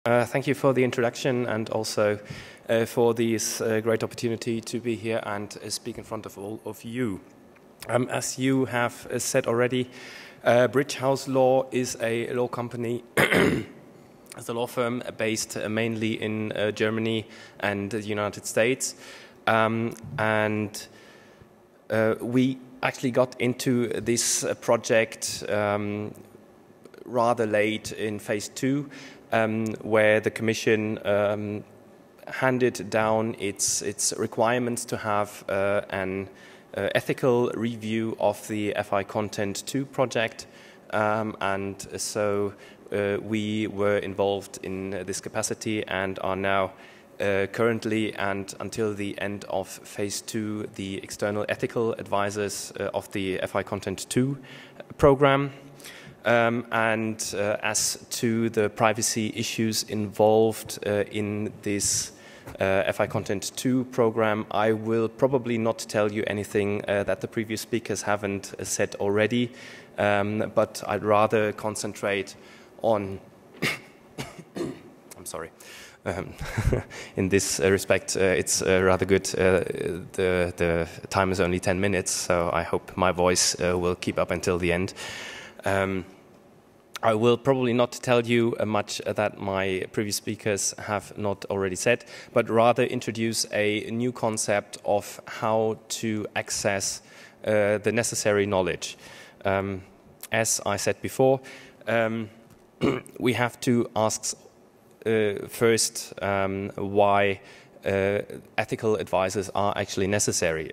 Thank you for the introduction and also for this great opportunity to be here and speak in front of all of you. As you have said already, Brisch Law is a law company, as a law firm based mainly in Germany and the United States. We actually got into this project rather late in phase 2. Where the Commission handed down its requirements to have an ethical review of the FI Content 2 project, and so we were involved in this capacity and are now currently and until the end of phase 2 the external ethical advisors of the FI Content 2 program. As to the privacy issues involved in this FI Content 2 program, I will probably not tell you anything that the previous speakers haven't said already, but I'd rather concentrate on I'm sorry. In this respect, it's rather good. The time is only 10 minutes, so I hope my voice will keep up until the end. I will probably not tell you much that my previous speakers have not already said, but rather introduce a new concept of how to access the necessary knowledge. As I said before, we have to ask first why ethical advisors are actually necessary.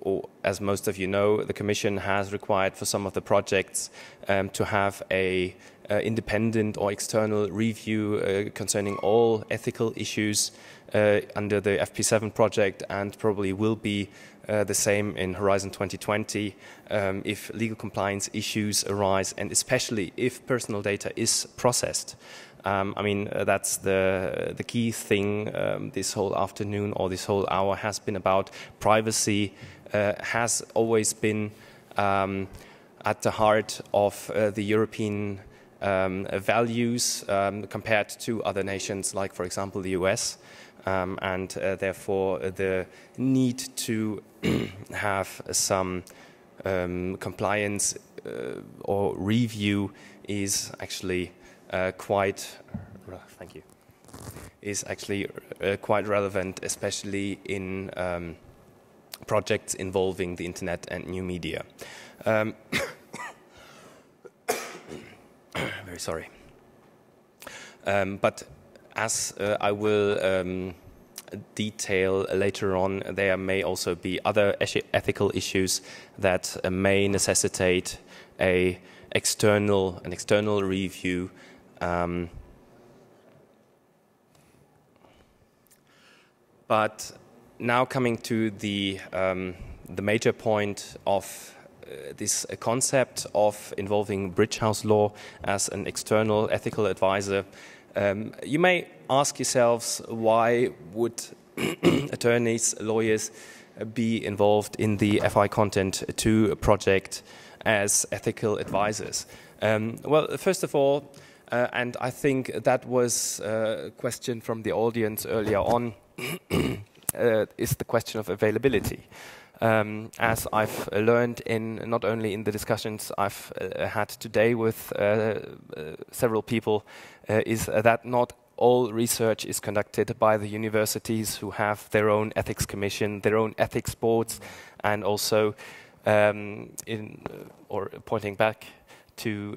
Or as most of you know, the Commission has required for some of the projects to have a independent or external review concerning all ethical issues under the FP7 project, and probably will be the same in Horizon 2020 if legal compliance issues arise, and especially if personal data is processed. I mean, that's the key thing this whole afternoon or this whole hour has been about. Privacy has always been at the heart of the European values compared to other nations like, for example, the US. Therefore, the need to have some compliance or review is actually quite relevant, especially in projects involving the internet and new media. Very sorry. But as I will detail later on, there may also be other ethical issues that may necessitate an external review. But now coming to the major point of this concept of involving Brisch Law as an external ethical advisor, you may ask yourselves, why would attorneys, lawyers be involved in the FI Content 2 project as ethical advisors? Well, first of all, and I think that was a question from the audience earlier on, is the question of availability. As I've learned not only in the discussions I've had today with several people, is that not all research is conducted by the universities, who have their own ethics commission, their own ethics boards, and also, pointing back to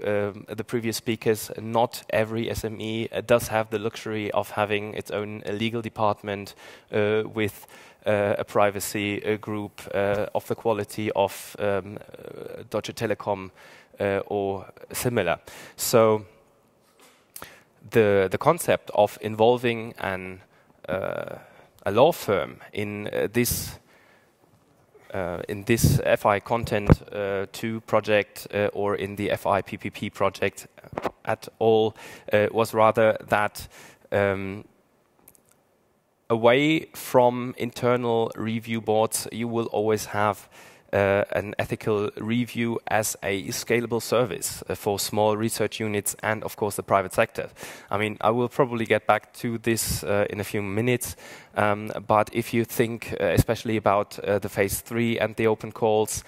the previous speakers, not every SME does have the luxury of having its own legal department with a privacy group of the quality of Deutsche Telekom or similar. So the concept of involving a law firm in this FI Content 2 project or in the FI-PPP project at all was rather that away from internal review boards, you will always have an ethical review as a scalable service for small research units and, of course, the private sector. I mean, I will probably get back to this in a few minutes, but if you think especially about the phase 3 and the open calls,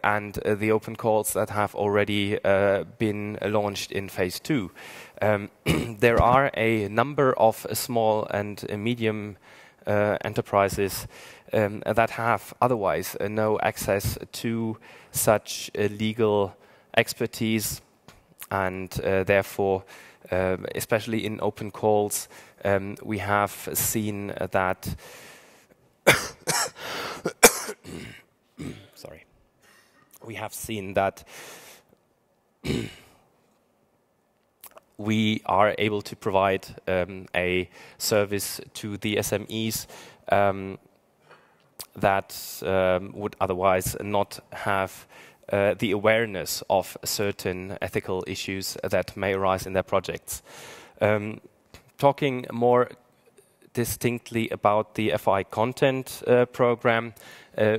and the open calls that have already been launched in phase 2. There are a number of small and medium enterprises that have otherwise no access to such legal expertise, and therefore, especially in open calls, we have seen that sorry. We have seen that we are able to provide a service to the SMEs that would otherwise not have the awareness of certain ethical issues that may arise in their projects. Talking more distinctly about the FI content program,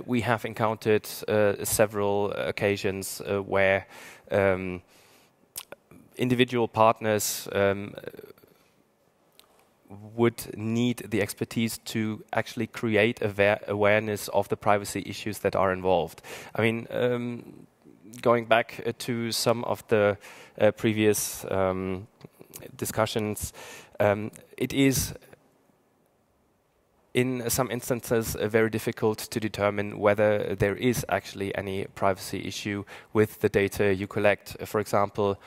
we have encountered several occasions where individual partners would need the expertise to actually create awareness of the privacy issues that are involved. I mean, going back to some of the previous discussions, it is in some instances very difficult to determine whether there is actually any privacy issue with the data you collect. For example,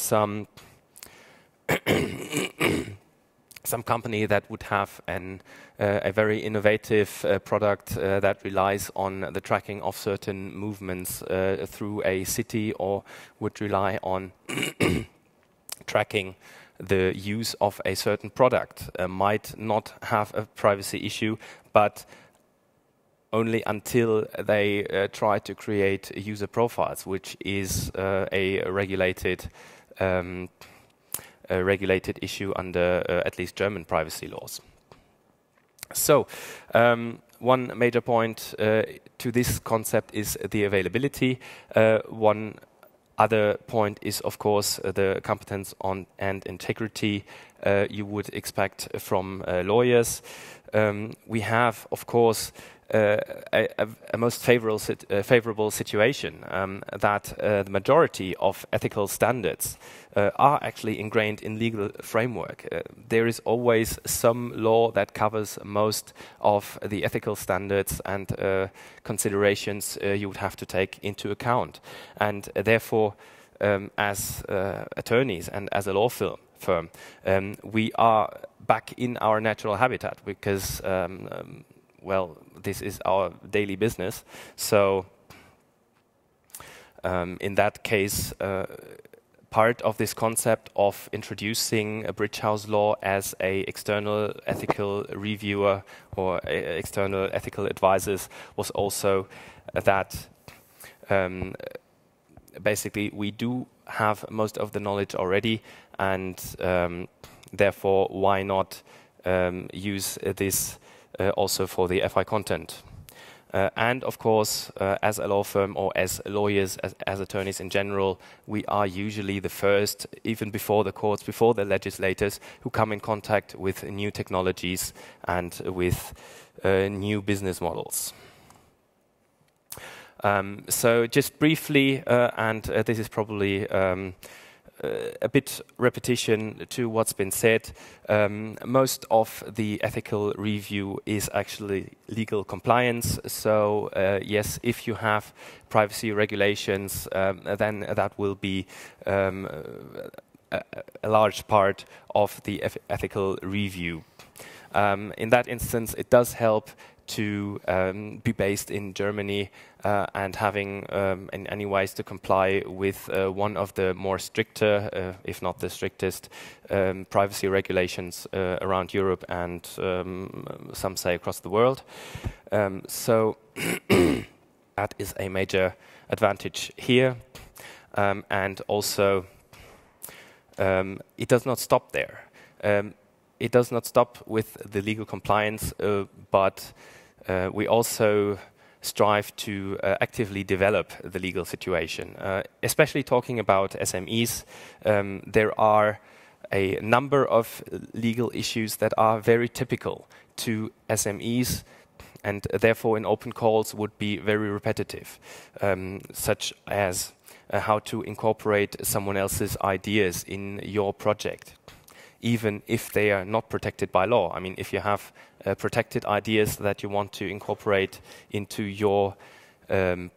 some company that would have a very innovative product that relies on the tracking of certain movements through a city, or would rely on tracking the use of a certain product, might not have a privacy issue, but only until they try to create user profiles, which is a regulated issue under at least German privacy laws. So, one major point to this concept is the availability. One other point is, of course, the competence on and integrity you would expect from lawyers. We have, of course, a most favorable situation that the majority of ethical standards are actually ingrained in legal framework. There is always some law that covers most of the ethical standards and considerations you would have to take into account. And therefore, as attorneys and as a law firm, we are back in our natural habitat because well, this is our daily business. So in that case, part of this concept of introducing a bridge house law as a external ethical reviewer or external ethical advisors was also that basically we do have most of the knowledge already, and therefore why not use this also for the FI content. And of course, as a law firm or as lawyers, as attorneys in general, we are usually the first, even before the courts, before the legislators, who come in contact with new technologies and with new business models. So just briefly, and this is probably a bit repetition to what's been said, most of the ethical review is actually legal compliance. So yes, if you have privacy regulations, then that will be a large part of the ethical review. In that instance, it does help to be based in Germany and having in any ways to comply with one of the more stricter, if not the strictest, privacy regulations around Europe and some say across the world. So that is a major advantage here. And also, it does not stop there. It does not stop with the legal compliance, but we also strive to actively develop the legal situation. Especially talking about SMEs, there are a number of legal issues that are very typical to SMEs, and therefore in open calls would be very repetitive, such as how to incorporate someone else's ideas in your project, even if they are not protected by law. I mean, if you have protected ideas that you want to incorporate into your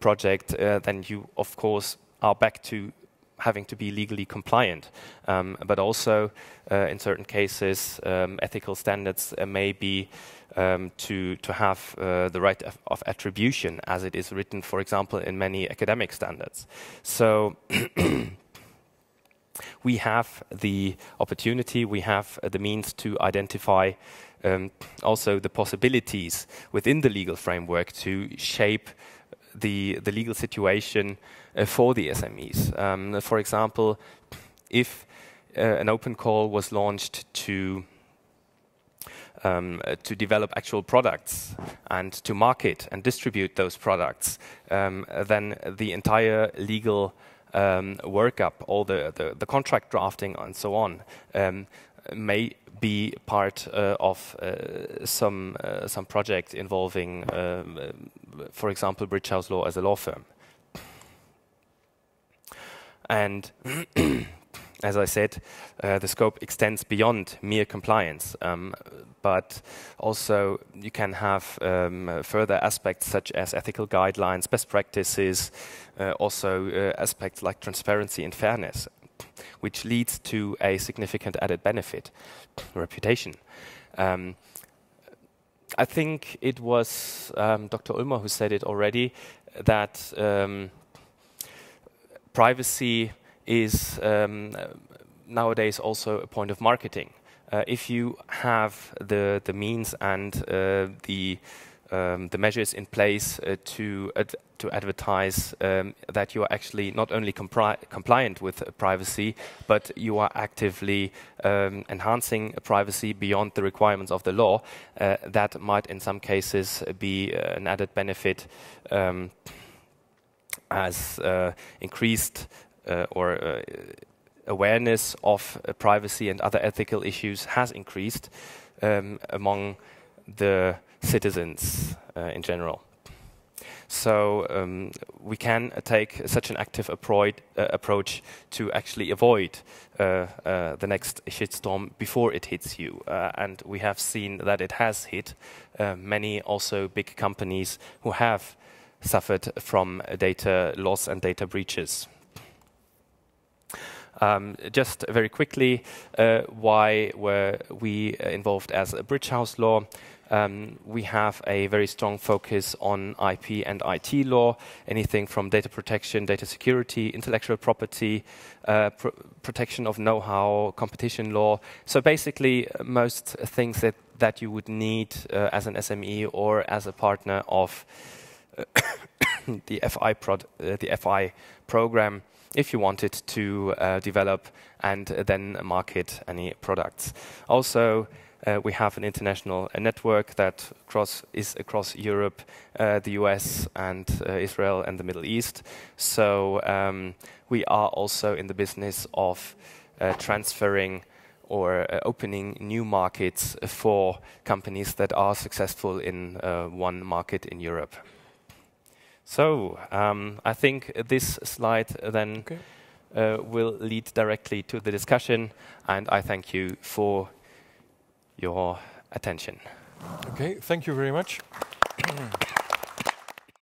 project, then you, of course, are back to having to be legally compliant. But also, in certain cases, ethical standards may be to have the right of attribution, as it is written, for example, in many academic standards. So we have the opportunity, we have the means to identify also the possibilities within the legal framework to shape the legal situation for the SMEs. For example, if an open call was launched to develop actual products and to market and distribute those products, then the entire legal workup, all the contract drafting and so on, may be part of some project involving, for example, Brisch law as a law firm. And as I said, the scope extends beyond mere compliance, but also you can have further aspects such as ethical guidelines, best practices, also aspects like transparency and fairness, which leads to a significant added benefit, reputation. I think it was Dr. Ulmer who said it already, that privacy is nowadays also a point of marketing. If you have the means and the measures in place to advertise that you are actually not only compliant with privacy, but you are actively enhancing privacy beyond the requirements of the law, that might in some cases be an added benefit, as increased or awareness of privacy and other ethical issues has increased among the citizens in general. So we can take such an active approach to actually avoid the next shitstorm before it hits you. And we have seen that it has hit many also big companies who have suffered from data loss and data breaches. Just very quickly, why were we involved as a Brisch House Law? We have a very strong focus on IP and IT law, anything from data protection, data security, intellectual property, protection of know-how, competition law. So basically, most things that you would need as an SME or as a partner of the FI program, if you wanted to develop and then market any products. Also, we have an international network that is across Europe, the US, and Israel and the Middle East. So we are also in the business of transferring or opening new markets for companies that are successful in one market in Europe. So I think this slide then will lead directly to the discussion, and I thank you for your attention. Okay, thank you very much.